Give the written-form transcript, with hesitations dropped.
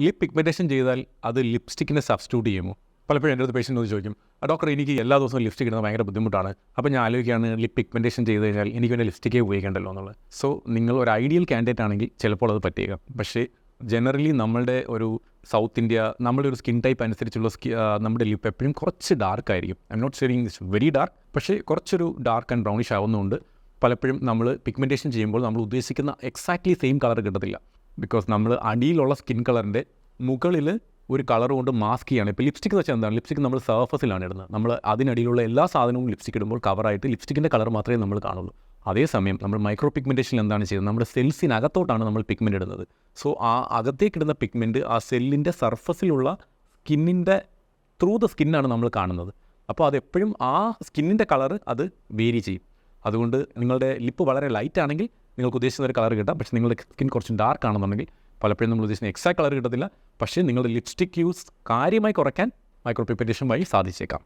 Lip pigmentation ചെയ്താൽ അത് ലിപ്സ്റ്റിക്കിനെ substitute ചെയ്യുമോ? പലപ്പോഴും എൻ്റെ അടുത്ത് പേഷ്യൻ്റ് ചോദിക്കും, ഡോക്ടർ എനിക്ക് എല്ലാ ദിവസവും ലിപ്സ്റ്റിക് ഇടുന്നത് ഭയങ്കര ബുദ്ധിമുട്ടാണ്, അപ്പോൾ ഞാൻ ആലോചിക്കുകയാണ് ലിപ് പിഗ്മെൻറ്റേഷൻ ചെയ്ത് കഴിഞ്ഞാൽ എനിക്ക് വേണ്ടി ലിപ്സ്റ്റിക്കേ ഉപയോഗിക്കേണ്ടല്ലോ എന്നുള്ളത്. സോ നിങ്ങൾ ഒരു ഐഡിയൽ കാൻഡിഡേറ്റ് ആണെങ്കിൽ ചിലപ്പോൾ അത് പറ്റിയേക്കാം. പക്ഷേ ജനറലി നമ്മളുടെ ഒരു സൗത്ത് ഇന്ത്യ, നമ്മുടെ ഒരു സ്കിൻ ടൈപ്പ് അനുസരിച്ചുള്ള നമ്മുടെ ലിപ്പ് എപ്പോഴും കുറച്ച് ഡാർക്ക് ആയിരിക്കും. I am not saying it's very dark, പക്ഷേ കുറച്ചൊരു ഡാർക്ക് ആൻഡ് ബ്രൗണിഷ് ആവുന്നതുകൊണ്ട് പലപ്പോഴും നമ്മൾ പിഗ്മെൻറ്റേഷൻ ചെയ്യുമ്പോൾ നമ്മൾ ഉദ്ദേശിക്കുന്ന എക്സാക്ട്ലി സെയിം കളർ കിട്ടത്തില്ല. ബിക്കോസ് നമ്മൾ അടിയിലുള്ള സ്കിൻ കളറിൻ്റെ മുകളിൽ ഒരു കളർ കൊണ്ട് മാസ്ക് ചെയ്യാണ്. ഇപ്പോൾ ലിപ്സ്റ്റിക് എന്ന് വെച്ചാൽ എന്താണ്? ലിപ്സ്റ്റിക് നമ്മൾ സർഫസിലാണ് ഇടുന്നത്. നമ്മൾ അതിനടിയിലുള്ള എല്ലാ സാധനവും ലിപ്സ്റ്റിക് ഇടുമ്പോൾ കവറായിട്ട് ലിപ്സ്റ്റിക്കിൻ്റെ കളർ മാത്രമേ നമ്മൾ കാണുള്ളൂ. അതേസമയം നമ്മൾ മൈക്രോ പിഗ്മെൻറ്റേഷനിൽ എന്താണ് ചെയ്യുന്നത്? നമ്മുടെ സെൽസിനകത്തോട്ടാണ് നമ്മൾ പിഗ്മെൻ്റ് ഇടുന്നത്. സോ ആ അകത്തേക്കിടുന്ന പിഗ്മെൻറ്റ് ആ സെല്ലിൻ്റെ സർഫസിലുള്ള സ്കിന്നിൻ്റെ ത്രൂ ദ സ്കിന്നാണ് നമ്മൾ കാണുന്നത്. അപ്പോൾ അതെപ്പോഴും ആ സ്കിന്നിൻ്റെ കളർ അത് വേരി ചെയ്യും. അതുകൊണ്ട് നിങ്ങളുടെ ലിപ്പ് വളരെ ലൈറ്റ് ആണെങ്കിൽ നിങ്ങൾക്ക് ഉദ്ദേശിക്കുന്ന ഒരു കളർ കിട്ടാം. പക്ഷേ നിങ്ങളുടെ സ്കിൻ കുറച്ച് ഡാർക്ക് ആണെന്നുണ്ടെങ്കിൽ പലപ്പോഴും നമ്മൾ ഉദ്ദേശിക്കുന്ന എക്സാക്ട് കളർ കിട്ടത്തില്ല. പക്ഷേ നിങ്ങളുടെ ലിപ്സ്റ്റിക് യൂസ് കാര്യമായി കുറയ്ക്കാൻ മൈക്രോ പിഗ്മെൻറ്റേഷൻ വഴി സാധിച്ചേക്കാം.